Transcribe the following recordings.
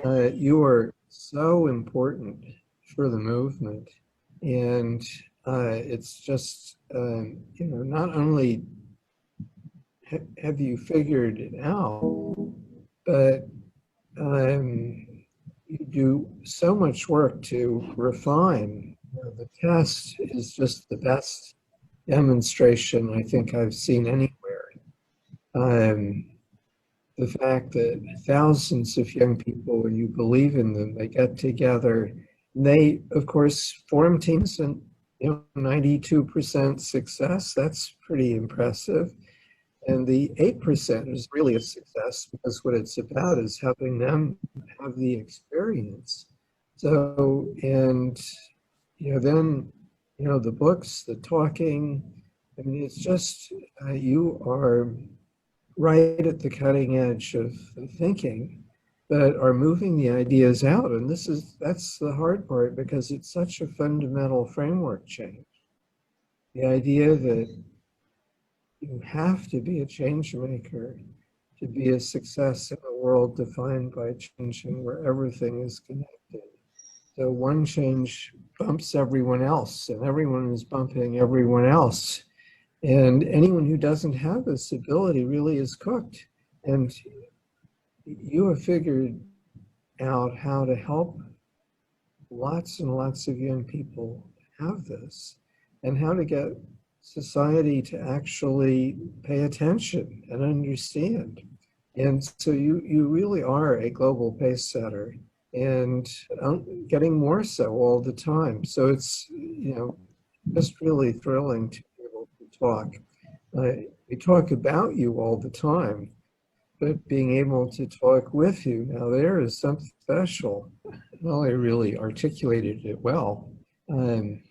You are so important for the movement. And it's just, not only have you figured it out, but um, you do so much work to refine. The test is just the best demonstration I think I've seen anywhere. Um, the fact that thousands of young people, when you believe in them, they get together. They, of course, form teams, and 92% success. That's pretty impressive. And the 8% is really a success because what it's about is helping them have the experience. So, and then the books, the talking. I mean, it's just you are right at the cutting edge of the thinking, but are moving the ideas out. And that's the hard part because it's such a fundamental framework change. The idea that you have to be a change maker to be a success in a world defined by changing where everything is connected. So one change bumps everyone else, and everyone is bumping everyone else. And anyone who doesn't have this ability really is cooked. And you have figured out how to help lots and lots of young people have this, and how to get society to actually pay attention and understand. And so you really are a global pace setter, and getting more so all the time. So it's just really thrilling to be able to talk. We talk about you all the time, but being able to talk with you, now there is something special. Well, I really articulated it well. Um,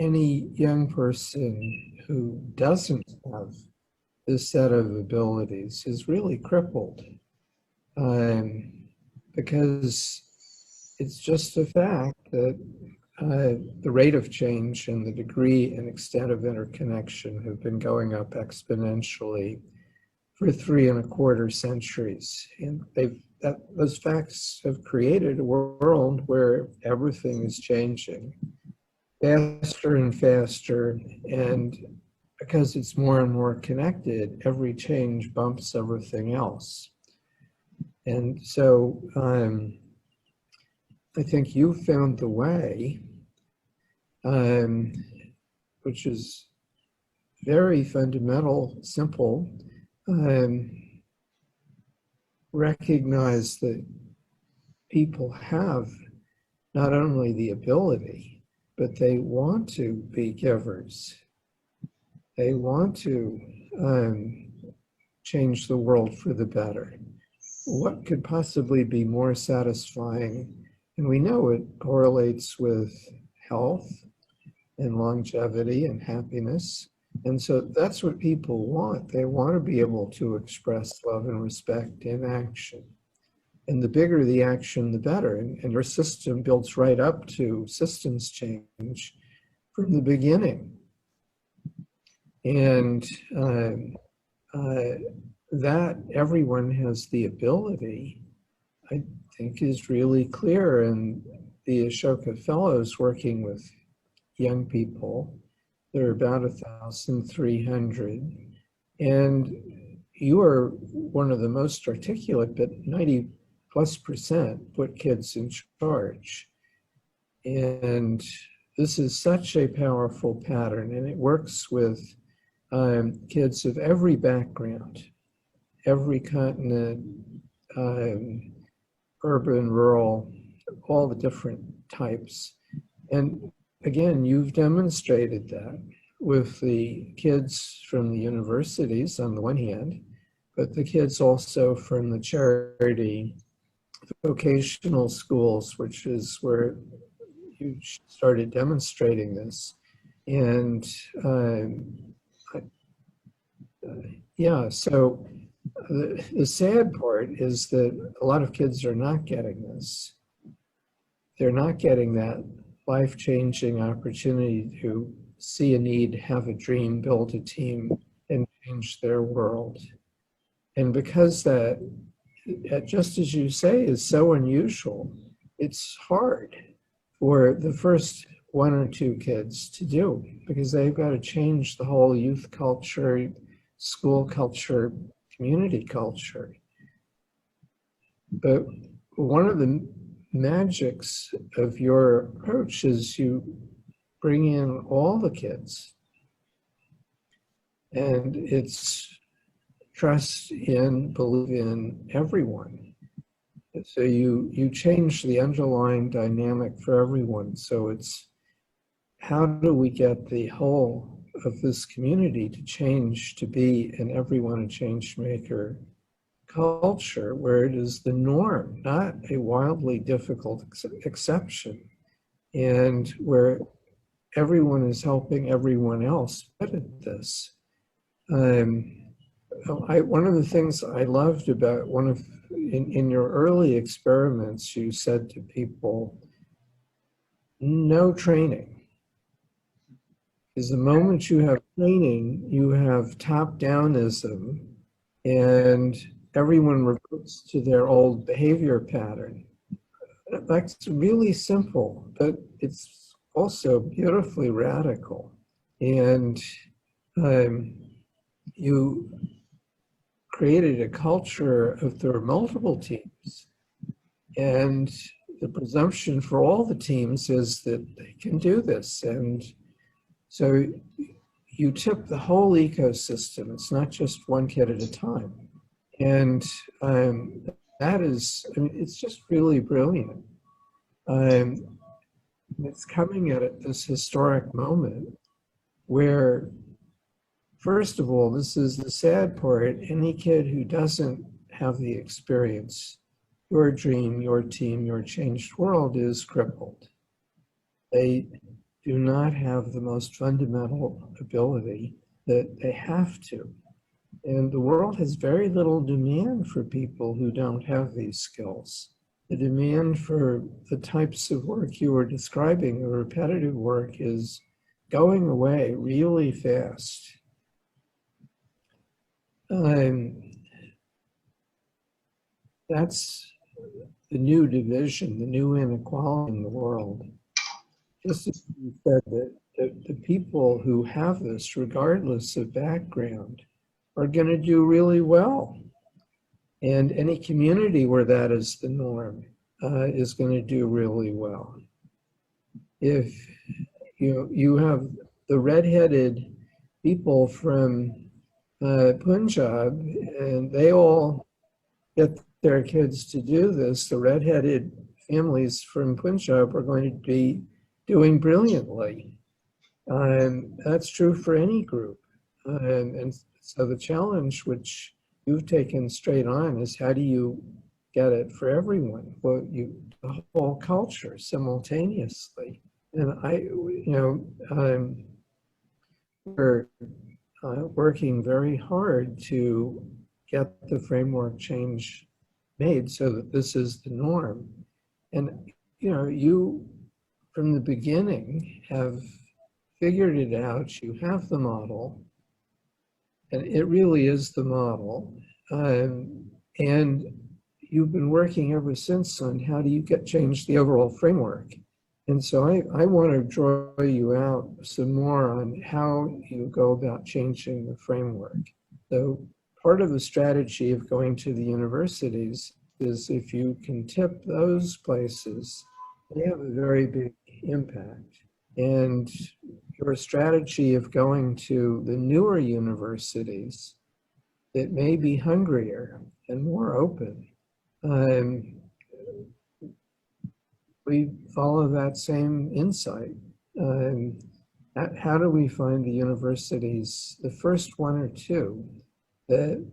any young person who doesn't have this set of abilities is really crippled, because it's just a fact that the rate of change and the degree and extent of interconnection have been going up exponentially for 3.25 centuries. And those facts have created a world where everything is changing faster and faster. And because it's more and more connected, every change bumps everything else. And so I think you found the way, which is very fundamental, simple. Recognize that people have not only the ability, but they want to be givers. They want to change the world for the better. What could possibly be more satisfying? And we know it correlates with health and longevity and happiness. And so that's what people want. They want to be able to express love and respect in action. And the bigger the action, the better. And your system builds right up to systems change from the beginning. And that everyone has the ability, I think, is really clear. And the Ashoka Fellows working with young people, there are about 1,300. And you are one of the most articulate, but 90+% put kids in charge. And this is such a powerful pattern, and it works with kids of every background, every continent, urban, rural, all the different types. And again, you've demonstrated that with the kids from the universities on the one hand, but the kids also from the charity vocational schools, which is where you started demonstrating this. And so the sad part is that a lot of kids are not getting this. They're not getting that life-changing opportunity to see a need, have a dream, build a team, and change their world. And because that just as you say, is so unusual. It's hard for the first one or two kids to do because they've got to change the whole youth culture, school culture, community culture. But one of the magics of your approach is you bring in all the kids, and it's trust in, believe in everyone. So you change the underlying dynamic for everyone. So it's how do we get the whole of this community to change to be an everyone a change maker culture where it is the norm, not a wildly difficult exception, and where everyone is helping everyone else get at this. One of the things I loved about in your early experiments, you said to people, no training. Because the moment you have training, you have top-downism, and everyone reverts to their old behavior pattern. That's really simple, but it's also beautifully radical. And you created a culture of there are multiple teams, and the presumption for all the teams is that they can do this. And so you tip the whole ecosystem. It's not just one kid at a time. And that is, I mean, it's just really brilliant. It's coming at this historic moment where, first of all, this is the sad part, any kid who doesn't have the experience, your dream, your team, your changed world is crippled. They do not have the most fundamental ability that they have to. And the world has very little demand for people who don't have these skills. The demand for the types of work you were describing, the repetitive work, is going away really fast. That's the new division, the new inequality in the world. Just as you said that the people who have this, regardless of background, are going to do really well. And any community where that is the norm is going to do really well. If you have the redheaded people from Punjab, and they all get their kids to do this, the redheaded families from Punjab are going to be doing brilliantly. That's true for any group. And so the challenge, which you've taken straight on, is how do you get it for everyone? Well, the whole culture simultaneously. And we're working very hard to get the framework change made so that this is the norm. And you from the beginning have figured it out. You have the model, and it really is the model. And you've been working ever since on how do you change the overall framework. And so I want to draw you out some more on how you go about changing the framework. So part of the strategy of going to the universities is if you can tip those places, they have a very big impact. And your strategy of going to the newer universities that may be hungrier and more open, we follow that same insight. How do we find the universities, the first one or two, that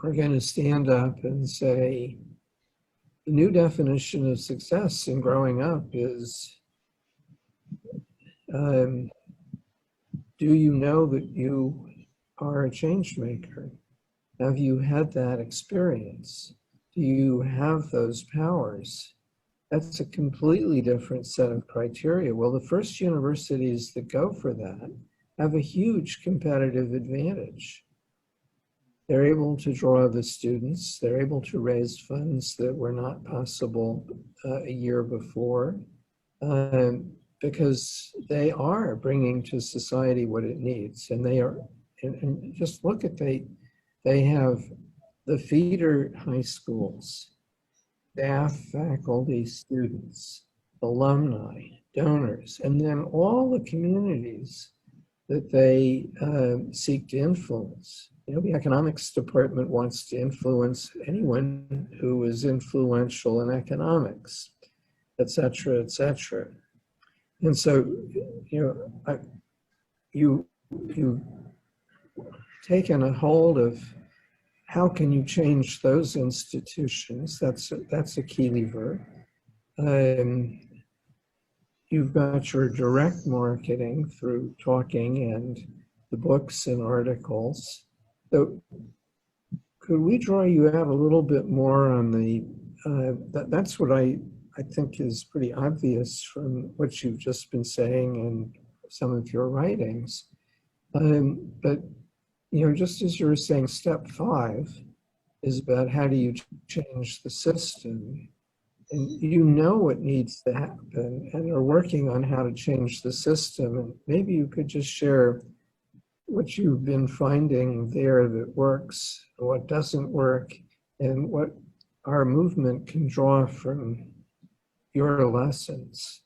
are going to stand up and say, the new definition of success in growing up is, do you know that you are a change maker? Have you had that experience? Do you have those powers? That's a completely different set of criteria. Well, the first universities that go for that have a huge competitive advantage. They're able to draw the students. They're able to raise funds that were not possible a year before, because they are bringing to society what it needs. And they are, and just look at, they have the feeder high schools, staff, faculty, students, alumni, donors, and then all the communities that they seek to influence. You know, the economics department wants to influence anyone who is influential in economics, et cetera, et cetera. And so, you know, you've taken a hold of how can you change those institutions? That's a key lever. You've got your direct marketing through talking and the books and articles. So could we draw you out a little bit more on the, that's what I think is pretty obvious from what you've just been saying and some of your writings. But, you know, just as you were saying, step 5 is about how do you change the system? And you know what needs to happen and are working on how to change the system. And maybe you could just share what you've been finding there that works, what doesn't work, and what our movement can draw from your lessons.